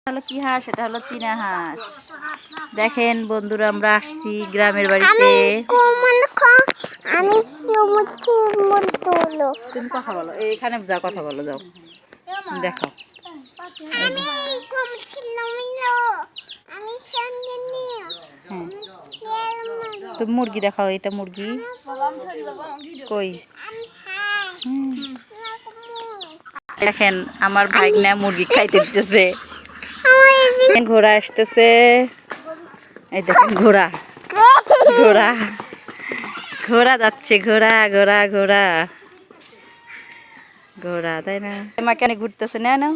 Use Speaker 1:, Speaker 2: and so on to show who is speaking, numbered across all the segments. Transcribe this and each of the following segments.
Speaker 1: হলো কি হাঁস, এটা হলো চীনা হাঁস। দেখেন বন্ধুরা, আমরা আসছি গ্রামের বাড়িতে। তুমি কথা বলো, এইখানে যা কথা বলো, যাও দেখো। তুমি মুরগি দেখাও, এটা মুরগি কই। দেখেন আমার ভাইগনা মুরগি খাইতে দিতেছে। ঘোড়া আসতেছে, এই দেখেন ঘোড়া ঘোড়া ঘোড়া যাচ্ছে, ঘোড়া ঘোড়া ঘোড়া ঘোড়া, তাই না? মা কেন ঘুরতেছে না না,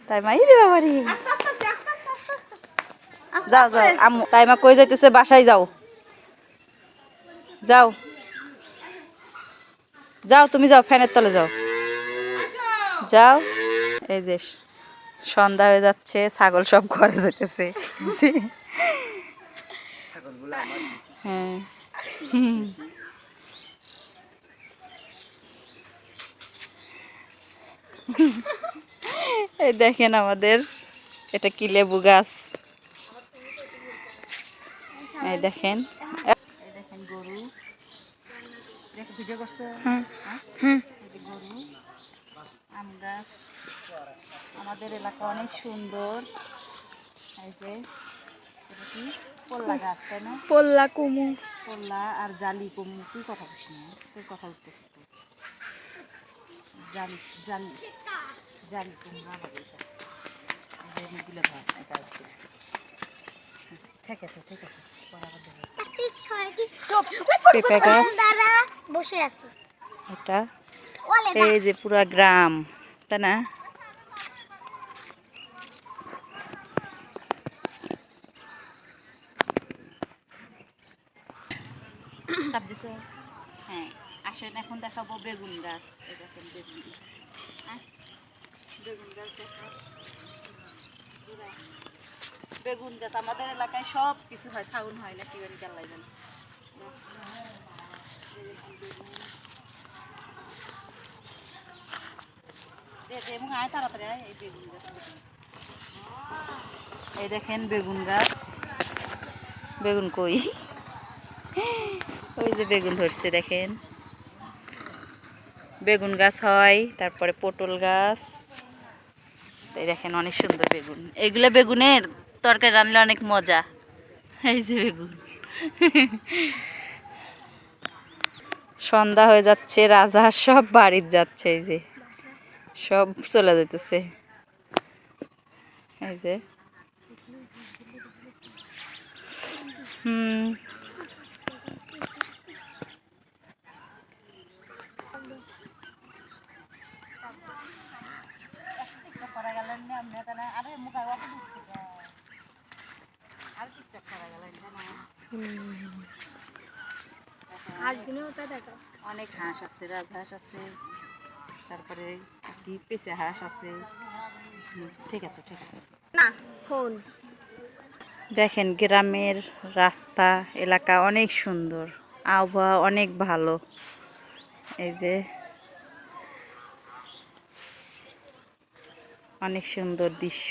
Speaker 1: তাই মা রে বাবারি, যাও যাও আম্মু। তাই মা কই যাইতেছে? বাসায় যাও, যাও যাও, তুমি যাও, ফ্যানের তলে যাও, যাও। এই যে সন্ধ্যা হয়ে যাচ্ছে, ছাগল সব ঘরে যেতেছে। হ্যাঁ, এই দেখেন আমাদের, এটা কি লেবু গাছ। এই দেখেন, এই দেখেন গরু, ভিডিও করছে। গরু, আম গাছ। আমাদের এলাকা অনেক সুন্দর। এই যে এটা কি পল্লা গাছ, তাই না?
Speaker 2: পল্লা কুমু,
Speaker 1: পল্লা আর জালি কুমু। তুই কথা বলিস না, তুই কথা বলতেছিস তো। জালি জালি জালি কুমড়া হবে এটা। এগুলো ভাব, এটা আছে। ঠিক আছে ঠিক আছে, পেঁপে গাছ
Speaker 2: বসে আছে
Speaker 1: এটা। এই যে পুরা গ্রাম, তাই না? হ্যাঁ, আসেন এখন দেখাবো বেগুন গাছ। এই দেখেন বেগুন, বেগুন গাছ দেখা। বেগুন গাছ আমাদের এলাকায় সব কিছু হয়, ছাউন হয় না, কি জ্বালাই জান। তাড়াতাড়ি এই বেগুন গাছ, এই দেখেন বেগুন গাছ। বেগুন কই? ওই যে বেগুন ধরছে, দেখেন বেগুন গাছ হয়। তারপরে পটল গাছ, এই দেখেন অনেক সুন্দর বেগুন। এগুলা বেগুনের তরকারি রান্নলে অনেক মজা। এই যে বেগুন। সন্ধ্যা হয়ে যাচ্ছে, রাজহাঁস সব বাড়ির যাচ্ছে, এই যে সব চলে যেতেছে। এই যে অনেক হাঁস আছে, রাজহাঁস আছে, তারপরে কি পেঁচা হাঁস আছে। ঠিক আছে ঠিক আছে
Speaker 2: না ফোন।
Speaker 1: দেখেন গ্রামের রাস্তা এলাকা অনেক সুন্দর, আবহাওয়া অনেক ভালো। এই যে অনেক সুন্দর দৃশ্য।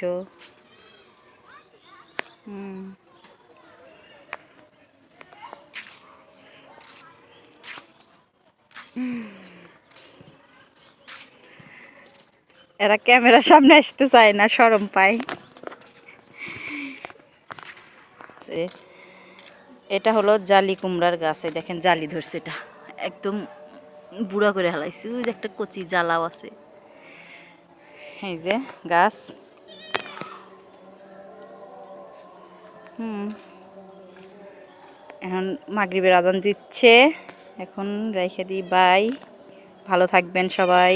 Speaker 1: এরা ক্যামেরার সামনে আসতে চায় না, শরম পায়। এটা হলো জালি কুমড়ার গাছ। এই দেখেন জালি ধরছে, এটা একদম বুড়া করে হেলাইছে। ওই যে একটা কচি জ্বালাও আছে। এই যে গাছ। এখন মাগরিবের আজান দিচ্ছে, এখন রেখে দিই। বাই, ভালো থাকবেন সবাই।